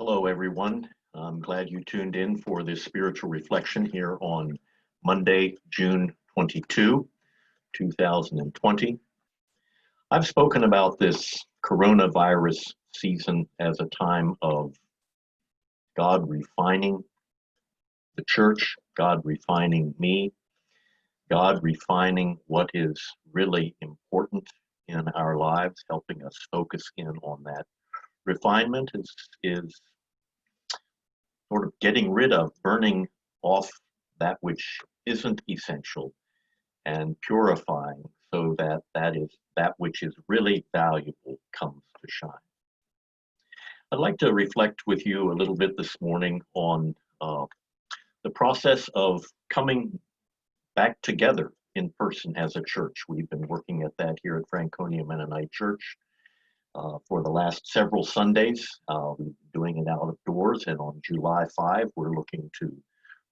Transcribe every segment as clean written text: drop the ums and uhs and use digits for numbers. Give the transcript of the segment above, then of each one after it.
Hello, everyone. I'm glad you tuned in for this spiritual reflection here on Monday, June 2020. I've spoken about this coronavirus season as a time of God refining the church, God refining me, God refining what is really important in our lives, helping us focus in on that. Refinement is sort of getting rid of, burning off that which isn't essential and purifying so that that which is really valuable comes to shine. I'd like to reflect with you a little bit this morning on the process of coming back together in person as a church. We've been working at that here at Franconia Mennonite Church for the last several Sundays. We're doing it out of doors, and on July 5, we're looking to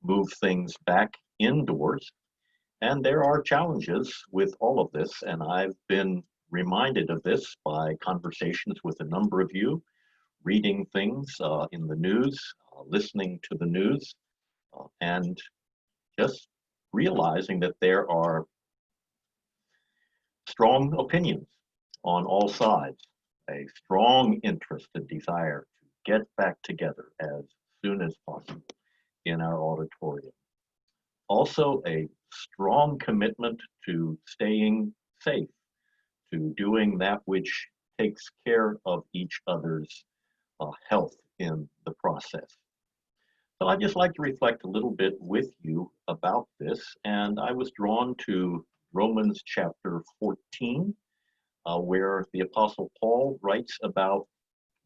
move things back indoors. And there are challenges with all of this, and I've been reminded of this by conversations with a number of you, reading things in the news, listening to the news, and just realizing that there are strong opinions on all sides, a strong interest and desire to get back together as soon as possible in our auditorium. Also, a strong commitment to staying safe, to doing that which takes care of each other's health in the process. So I'd just like to reflect a little bit with you about this, and I was drawn to Romans chapter 14, where the Apostle Paul writes about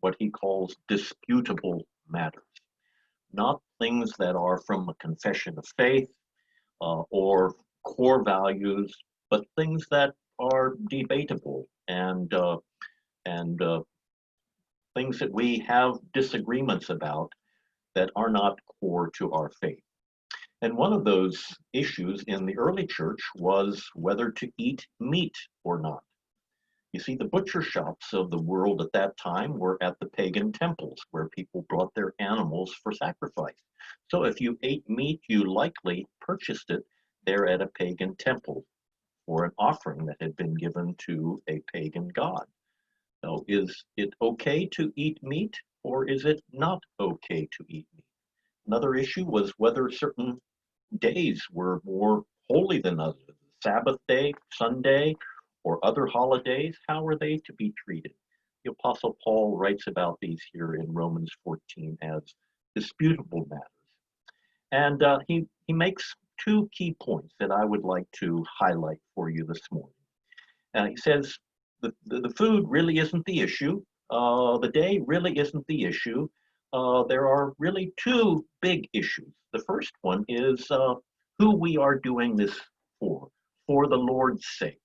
what he calls disputable matters, not things that are from a confession of faith or core values, but things that are debatable and things that we have disagreements about that are not core to our faith. And one of those issues in the early church was whether to eat meat or not. You see, the butcher shops of the world at that time were at the pagan temples where people brought their animals for sacrifice. So if you ate meat, you likely purchased it there at a pagan temple for an offering that had been given to a pagan god. So is it okay to eat meat, or is it not okay to eat meat? Another issue was whether certain days were more holy than others. Sabbath day, Sunday, or other holidays, how are they to be treated? The Apostle Paul writes about these here in Romans 14 as disputable matters. And he makes two key points that I would like to highlight for you this morning. He says the food really isn't the issue. The day really isn't the issue. There are really two big issues. The first one is who we are doing this for the Lord's sake.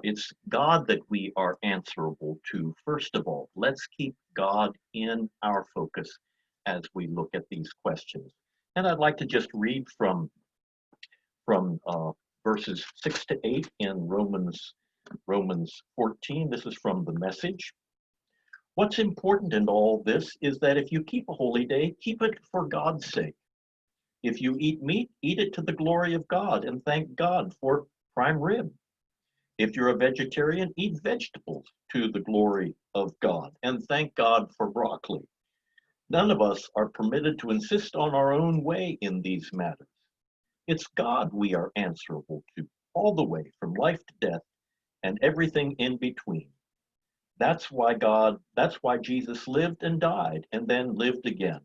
It's God that we are answerable to, first of all. Let's keep God in our focus as we look at these questions. And I'd like to just read from verses 6 to 8 in Romans 14. This is from the Message. What's important in all this is that if you keep a holy day, keep it for God's sake. If you eat meat, eat it to the glory of God and thank God for prime rib. If you're a vegetarian, eat vegetables to the glory of God and thank God for broccoli. None of us are permitted to insist on our own way in these matters. It's God we are answerable to, all the way from life to death and everything in between. That's why Jesus lived and died and then lived again,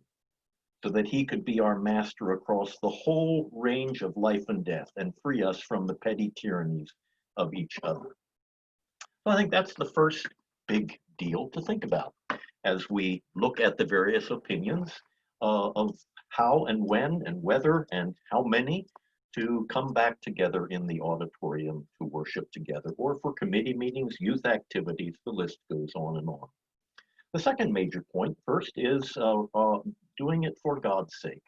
so that he could be our master across the whole range of life and death and free us from the petty tyrannies of each other. So I think that's the first big deal to think about as we look at the various opinions of how and when and whether and how many to come back together in the auditorium to worship together, or for committee meetings, youth activities, the list goes on and on. The second major point first is doing it for God's sake.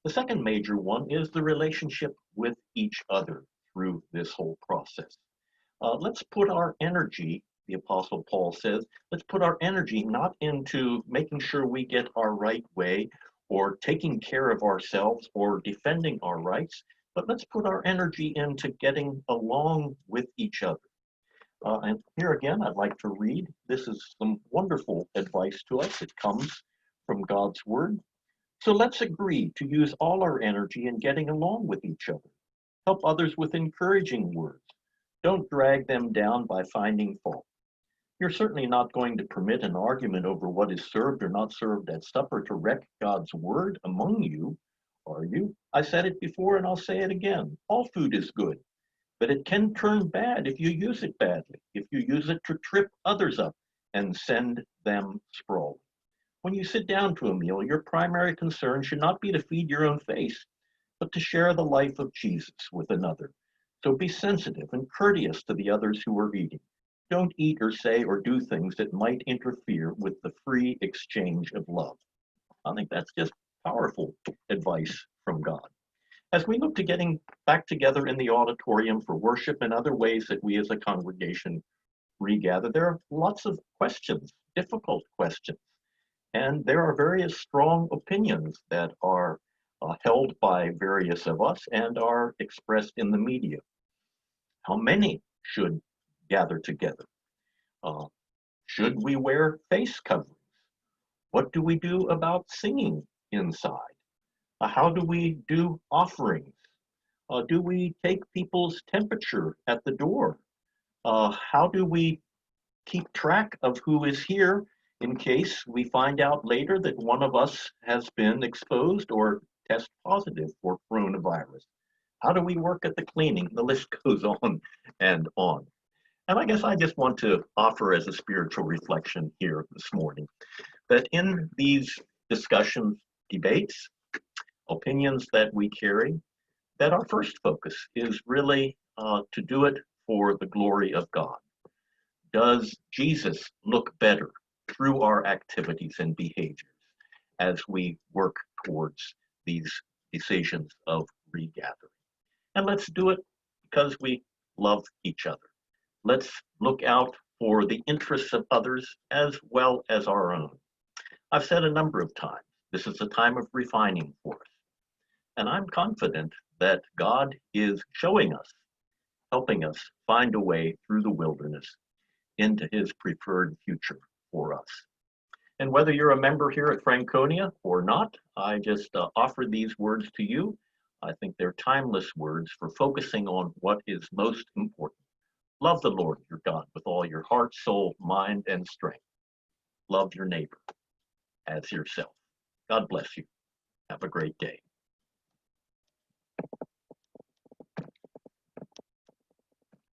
The second major one is the relationship with each other through this whole process. Let's put our energy the Apostle Paul says, let's put our energy not into making sure we get our right way or taking care of ourselves or defending our rights, but let's put our energy into getting along with each other. And here again, I'd like to read. This is some wonderful advice to us. It comes from God's Word. So let's agree to use all our energy in getting along with each other. Help others with encouraging words. Don't drag them down by finding fault. You're certainly not going to permit an argument over what is served or not served at supper to wreck God's Word among you, are you? I said it before and I'll say it again. All food is good, but it can turn bad if you use it badly, if you use it to trip others up and send them sprawling. When you sit down to a meal, your primary concern should not be to feed your own face, but to share the life of Jesus with another. So be sensitive and courteous to the others who are eating. Don't eat or say or do things that might interfere with the free exchange of love. I think that's just powerful advice from God. As we look to getting back together in the auditorium for worship and other ways that we as a congregation regather, there are lots of questions, difficult questions. And there are various strong opinions that are held by various of us and are expressed in the media. How many should gather together? Should we wear face coverings? What do we do about singing inside? How do we do offerings? Do we take people's temperature at the door? How do we keep track of who is here in case we find out later that one of us has been exposed or test positive for coronavirus? How do we work at the cleaning? The list goes on and on. And I guess I just want to offer as a spiritual reflection here this morning that in these discussions, debates, opinions that we carry, that our first focus is really to do it for the glory of God. Does Jesus look better through our activities and behaviors as we work towards these decisions of regathering? And let's do it because we love each other. Let's look out for the interests of others as well as our own. I've said a number of times, this is a time of refining for us. And I'm confident that God is showing us, helping us find a way through the wilderness into his preferred future for us. And whether you're a member here at Franconia or not, I just offer these words to you. I think they're timeless words for focusing on what is most important. Love the Lord your God with all your heart, soul, mind, and strength. Love your neighbor as yourself. God bless you. Have a great day.